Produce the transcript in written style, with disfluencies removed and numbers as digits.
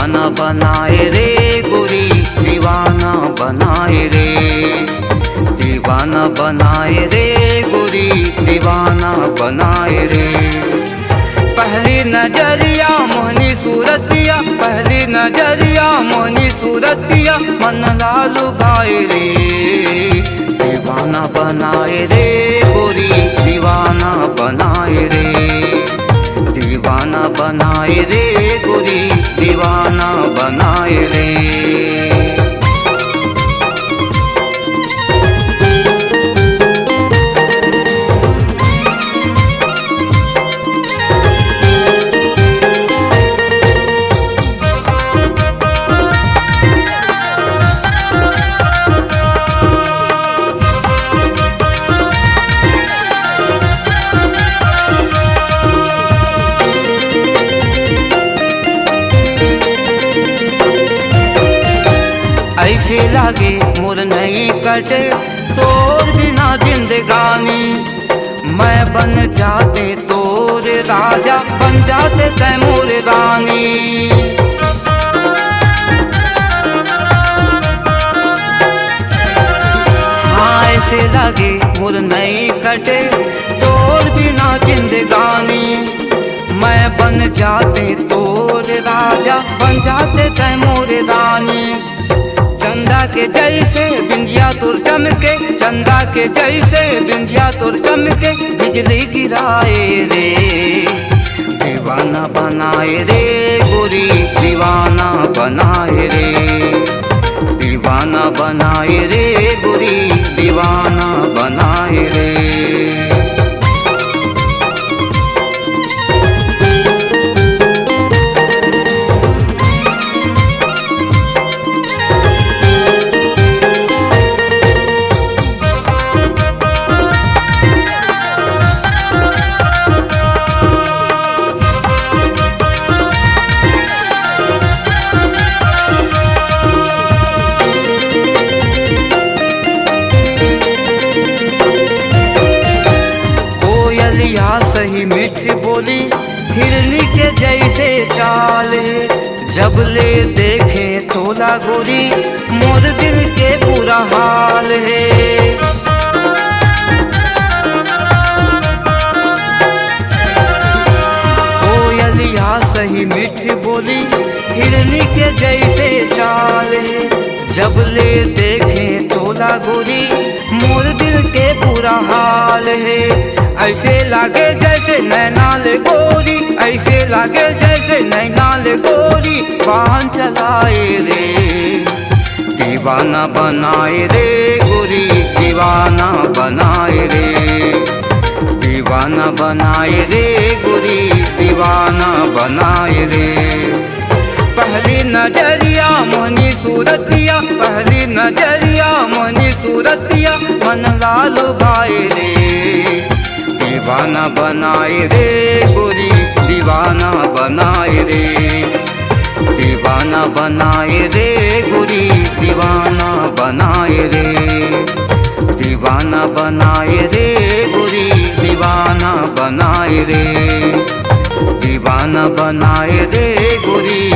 दीवाना बनाए रे गोरी, दीवाना बनाए रे। दीवाना बनाए रे गोरी, दीवाना बनाए रे। पहली नजरिया मोहनी सूरतिया, पहली नजरिया मोहनी सूरतिया, मन लालू भाई रे। दीवाना बनाए रे गोरी, दीवाना बनाए रे। दीवाना बनाए रे गोरी, दीवाना बनाए रे। ऐसे लागे मोर नहीं कटे तोर बिना जिंदगानी। मैं बन जाते तोर राजा, बन जाते तै मोर रानी। हाँ ऐसे लागे मोर नहीं कटे तोर बिना जिंदगानी। मैं बन जाते तोर राजा, बन जाते तै मोर रानी। चंदा के जैसे बिंदिया तोर चमके, चंदा के जैसे बिंदिया तोर चमके, बिजली गिराए रे। दीवाना बनाए रे गोरी, दीवाना बनाए रे। दीवाना बनाए रे गोरी, दीवाना बनाए रे। सही मीठी बोली हिरनी के जैसे चाल है। जब ले देखे तोला गोरी, मोर दिल के बुरा हाल है। कोयलिया सही मीठी बोली हिरनी के जैसे चाल है। जब ले देखे तोला गोरी, मोर दिल के बुरा हाल है। ऐसे लागे जैसे नैनाल गोरी, ऐसे लागे जैसे नैनाल गोरी, वाहन चलाए रे। दीवाना बनाए रे गोरी, दीवाना बनाए रे। दीवाना बनाए रे गोरी, दीवाना बनाए रे। पहली नजरिया मोहनी सूरतिया, पहली नजरिया मोहनी सूरतिया, मन लालू भाई रे। दीवाना बनाए रे गोरी, दीवाना बनाए रे। दीवाना बनाए रे गोरी, दीवाना बनाए रे। दीवाना बनाए रे गोरी, दीवाना बनाए रे। दीवाना बनाए रे गोरी,